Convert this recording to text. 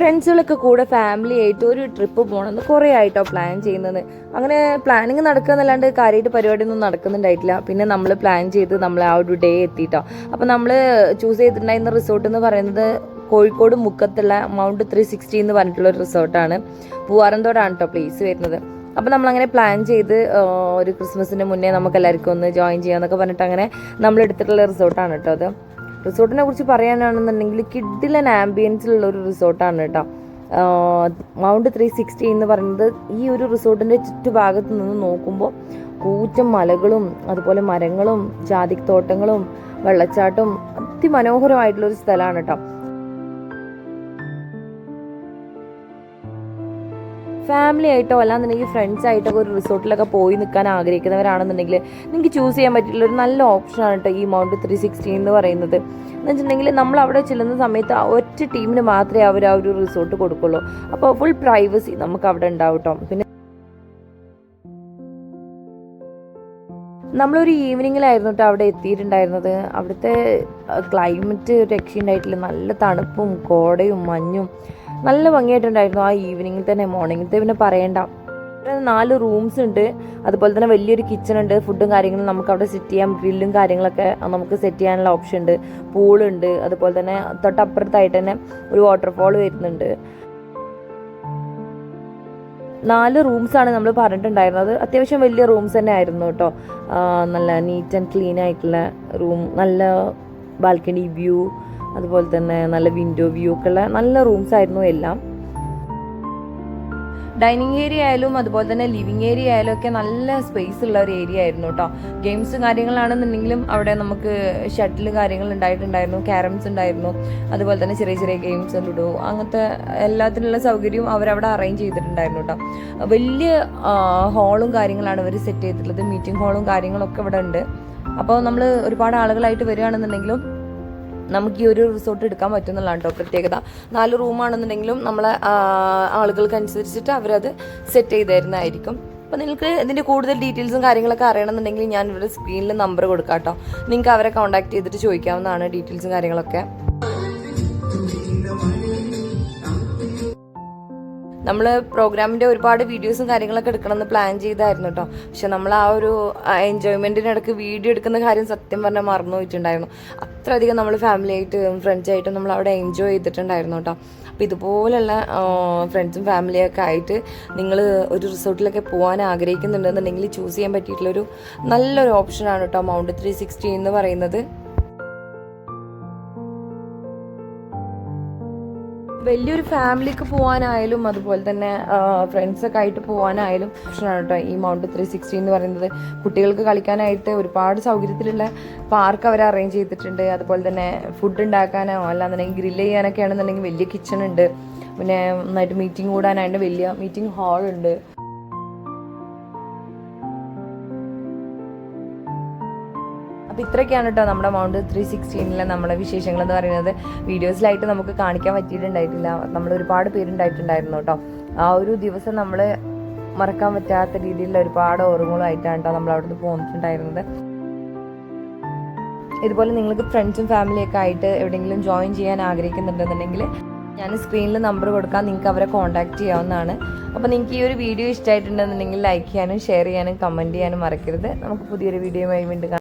ഫ്രണ്ട്സുകളൊക്കെ കൂടെ ഫാമിലി ആയിട്ട് ഒരു ട്രിപ്പ് പോകണമെന്ന് കുറേ ആയിട്ടോ പ്ലാൻ ചെയ്യുന്നത്. അങ്ങനെ പ്ലാനിങ് നടക്കുക എന്നല്ലാണ്ട് കാര്യമായിട്ട് പരിപാടിയൊന്നും നടക്കുന്നുണ്ടായിട്ടില്ല. പിന്നെ നമ്മൾ പ്ലാൻ ചെയ്ത് നമ്മൾ ആ ഒരു ഡേ എത്തിയിട്ടോ. അപ്പോൾ നമ്മൾ ചൂസ് ചെയ്തിട്ടുണ്ടായിരുന്ന റിസോർട്ട് എന്ന് പറയുന്നത് കോഴിക്കോട് മുക്കത്തുള്ള മൗണ്ട് 360 എന്ന് പറഞ്ഞിട്ടുള്ള ഒരു റിസോർട്ടാണ്. പൂവാറന്തോടാണ് കേട്ടോ പ്ലേസ് വരുന്നത്. അപ്പോൾ നമ്മളങ്ങനെ പ്ലാൻ ചെയ്ത് ഒരു ക്രിസ്മസിന് മുന്നേ നമുക്ക് എല്ലാവർക്കും ഒന്ന് ജോയിൻ ചെയ്യാമെന്നൊക്കെ പറഞ്ഞിട്ട് അങ്ങനെ നമ്മൾ എടുത്തിട്ടുള്ള റിസോർട്ടാണ് കേട്ടോ അത്. റിസോർട്ടിനെ കുറിച്ച് പറയാനാണെന്നുണ്ടെങ്കിൽ കിഡിലൻ ആംബിയൻസിലുള്ള ഒരു റിസോർട്ടാണ് കേട്ടോ. മൗണ്ട് 360 എന്ന് പറയുന്നത് ഈ ഒരു റിസോർട്ടിൻ്റെ ചുറ്റുഭാഗത്ത് നിന്ന് നോക്കുമ്പോൾ കൂറ്റം മലകളും അതുപോലെ മരങ്ങളും ജാതിത്തോട്ടങ്ങളും വെള്ളച്ചാട്ടവും അതിമനോഹരമായിട്ടുള്ളൊരു സ്ഥലമാണ് കേട്ടോ. ഫാമിലി ആയിട്ടോ അല്ലാന്നുണ്ടെങ്കിൽ ഫ്രണ്ട്സ് ആയിട്ടൊക്കെ ഒരു റിസോർട്ടിലൊക്കെ പോയി നിൽക്കാൻ ആഗ്രഹിക്കുന്നവരാണെന്നുണ്ടെങ്കിൽ നിങ്ങൾക്ക് ചൂസ് ചെയ്യാൻ പറ്റിയിട്ടുള്ള ഒരു നല്ല ഓപ്ഷനാണ് കേട്ടോ ഈ മൗണ്ട് 360 എന്ന് പറയുന്നത്. എന്ന് വെച്ചിട്ടുണ്ടെങ്കിൽ നമ്മൾ അവിടെ ചെല്ലുന്ന സമയത്ത് ഒറ്റ ടീമിന് മാത്രമേ അവർ ആ ഒരു റിസോർട്ട് കൊടുക്കുള്ളൂ. അപ്പോൾ ഫുൾ പ്രൈവസി നമുക്ക് അവിടെ ഉണ്ടാവും കേട്ടോ. പിന്നെ നമ്മളൊരു ഈവനിങ്ങിലായിരുന്നു കേട്ടോ അവിടെ എത്തിയിട്ടുണ്ടായിരുന്നത്. അവിടുത്തെ ക്ലൈമറ്റ് രക്ഷയുണ്ടായിട്ടില്ല. നല്ല തണുപ്പും കോടയും മഞ്ഞും നല്ല ഭംഗിയായിട്ടുണ്ടായിരുന്നു ആ ഈവനിങ്ങിൽ തന്നെ. മോർണിംഗിലത്തെ പിന്നെ പറയണ്ട. 4 റൂംസ് ഉണ്ട്, അതുപോലെ തന്നെ വലിയൊരു കിച്ചൺ ഉണ്ട്. ഫുഡും കാര്യങ്ങളും നമുക്ക് അവിടെ സെറ്റ് ചെയ്യാം. ഗ്രില്ലും കാര്യങ്ങളൊക്കെ നമുക്ക് സെറ്റ് ചെയ്യാനുള്ള ഓപ്ഷൻ ഉണ്ട്. പൂളുണ്ട്, അതുപോലെ തന്നെ തൊട്ടപ്പുറത്തായിട്ട് തന്നെ ഒരു വാട്ടർഫോൾ വരുന്നുണ്ട്. 4 റൂംസാണ് നമ്മൾ പറഞ്ഞിട്ടുണ്ടായിരുന്നത്. അത്യാവശ്യം വലിയ റൂംസ് തന്നെ ആയിരുന്നു കേട്ടോ. നല്ല നീറ്റ് ആൻഡ് ക്ലീൻ ആയിട്ടുള്ള റൂം, നല്ല ബാൽക്കണി വ്യൂ, അതുപോലെ തന്നെ നല്ല വിൻഡോ വ്യൂ ഒക്കെ ഉള്ള നല്ല റൂംസ് ആയിരുന്നു എല്ലാം. ഡൈനിങ് ഏരിയ ആയാലും അതുപോലെ തന്നെ ലിവിങ് ഏരിയ ആയാലും ഒക്കെ നല്ല സ്പേസ് ഉള്ള ഒരു ഏരിയ ആയിരുന്നു കേട്ടോ. ഗെയിംസും കാര്യങ്ങളാണെന്നുണ്ടെങ്കിലും അവിടെ നമുക്ക് ഷട്ടിൽ കാര്യങ്ങൾ ഉണ്ടായിട്ടുണ്ടായിരുന്നു, ക്യാരംസ് ഉണ്ടായിരുന്നു, അതുപോലെ തന്നെ ചെറിയ ചെറിയ ഗെയിംസ്, ലുഡോ, അങ്ങനത്തെ എല്ലാത്തിനുള്ള സൗകര്യവും അവരവിടെ അറേഞ്ച് ചെയ്തിട്ടുണ്ടായിരുന്നു കേട്ടോ. വലിയ ഹാളും കാര്യങ്ങളാണ് അവർ സെറ്റ് ചെയ്തിട്ടുള്ളത്. മീറ്റിംഗ് ഹാളും കാര്യങ്ങളൊക്കെ ഇവിടെ ഉണ്ട്. അപ്പോൾ നമ്മൾ ഒരുപാട് ആളുകളായിട്ട് വരികയാണെന്നുണ്ടെങ്കിലും നമുക്ക് ഈ ഒരു റിസോർട്ട് എടുക്കാൻ പറ്റുന്നതാണ് കേട്ടോ പ്രത്യേകത. 4 റൂമാണെന്നുണ്ടെങ്കിലും നമ്മളെ ആളുകൾക്കനുസരിച്ചിട്ട് അവരത് സെറ്റ് ചെയ്ത് തരുന്നതായിരിക്കും. അപ്പോൾ നിങ്ങൾക്ക് ഇതിൻ്റെ കൂടുതൽ ഡീറ്റെയിൽസും കാര്യങ്ങളൊക്കെ അറിയണമെന്നുണ്ടെങ്കിൽ ഞാൻ ഇവിടെ സ്ക്രീനിൽ നമ്പർ കൊടുക്കാം കേട്ടോ. നിങ്ങൾക്ക് അവരെ കോൺടാക്ട് ചെയ്തിട്ട് ചോദിക്കാവുന്നതാണ് ഡീറ്റെയിൽസും കാര്യങ്ങളൊക്കെ. നമ്മൾ പ്രോഗ്രാമിൻ്റെ ഒരുപാട് വീഡിയോസും കാര്യങ്ങളൊക്കെ എടുക്കണമെന്ന് പ്ലാൻ ചെയ്തായിരുന്നു കേട്ടോ. പക്ഷെ നമ്മൾ ആ ഒരു എൻജോയ്മെൻറ്റിനിടയ്ക്ക് വീഡിയോ എടുക്കുന്ന കാര്യം സത്യം പറഞ്ഞാൽ മറന്നു പോയിട്ടുണ്ടായിരുന്നു. അത്രയധികം നമ്മൾ ഫാമിലി ആയിട്ടും ഫ്രണ്ട്സായിട്ടും നമ്മൾ അവിടെ എൻജോയ് ചെയ്തിട്ടുണ്ടായിരുന്നു കേട്ടോ. അപ്പോൾ ഇതുപോലുള്ള ഫ്രണ്ട്സും ഫാമിലിയൊക്കെ ആയിട്ട് നിങ്ങൾ ഒരു റിസോർട്ടിലൊക്കെ പോകാൻ ആഗ്രഹിക്കുന്നുണ്ടെന്നുണ്ടെങ്കിൽ ചൂസ് ചെയ്യാൻ പറ്റിയിട്ടുള്ളൊരു നല്ലൊരു ഓപ്ഷനാണ് കേട്ടോ മൗണ്ട് 360 എന്ന് പറയുന്നത്. വലിയൊരു ഫാമിലിക്ക് പോകാനായാലും അതുപോലെ തന്നെ ഫ്രണ്ട്സൊക്കെ ആയിട്ട് പോകാനായാലും ഓപ്ഷനാണ് കേട്ടോ ഈ മൗണ്ട് 360 എന്ന് പറയുന്നത്. കുട്ടികൾക്ക് കളിക്കാനായിട്ട് ഒരുപാട് സൗകര്യത്തിലുള്ള പാർക്ക് അവർ അറേഞ്ച് ചെയ്തിട്ടുണ്ട്. അതുപോലെ തന്നെ ഫുഡ് ഉണ്ടാക്കാനോ അല്ലാന്നുണ്ടെങ്കിൽ ഗ്രില്ല് ചെയ്യാനൊക്കെ ആണെന്നുണ്ടെങ്കിൽ വലിയ കിച്ചൺ ഉണ്ട്. പിന്നെ നന്നായിട്ട് മീറ്റിംഗ് കൂടാനായിട്ട് വലിയ മീറ്റിംഗ് ഹാളുണ്ട്. അപ്പോൾ ഇത്രയൊക്കെയാണ് കേട്ടോ നമ്മുടെ മൗണ്ട് 360 നമ്മുടെ വിശേഷങ്ങൾ എന്ന് പറയുന്നത്. വീഡിയോസിലായിട്ട് നമുക്ക് കാണിക്കാൻ പറ്റിയിട്ടുണ്ടായിട്ടില്ല. നമ്മൾ ഒരുപാട് പേരുണ്ടായിട്ടുണ്ടായിരുന്നു കേട്ടോ. ആ ഒരു ദിവസം നമ്മൾ മറക്കാൻ പറ്റാത്ത രീതിയിലുള്ള ഒരുപാട് ഓർമ്മകളുമായിട്ടാണ് കേട്ടോ നമ്മൾ അവിടെ നിന്ന് പോന്നിട്ടുണ്ടായിരുന്നത്. ഇതുപോലെ നിങ്ങൾക്ക് ഫ്രണ്ട്സും ഫാമിലിയൊക്കെ ആയിട്ട് എവിടെയെങ്കിലും ജോയിൻ ചെയ്യാൻ ആഗ്രഹിക്കുന്നുണ്ടെന്നുണ്ടെങ്കിൽ ഞാൻ സ്ക്രീനിൽ നമ്പർ കൊടുക്കാം, നിങ്ങൾക്ക് അവരെ കോൺടാക്ട് ചെയ്യാവുന്നതാണ്. അപ്പോൾ നിങ്ങൾക്ക് ഈ ഒരു വീഡിയോ ഇഷ്ടമായിട്ടുണ്ടെന്നുണ്ടെങ്കിൽ ലൈക്ക് ചെയ്യാനും ഷെയർ ചെയ്യാനും കമൻറ്റ് ചെയ്യാനും മറക്കരുത്. നമുക്ക് പുതിയൊരു വീഡിയോയുമായി വീണ്ടും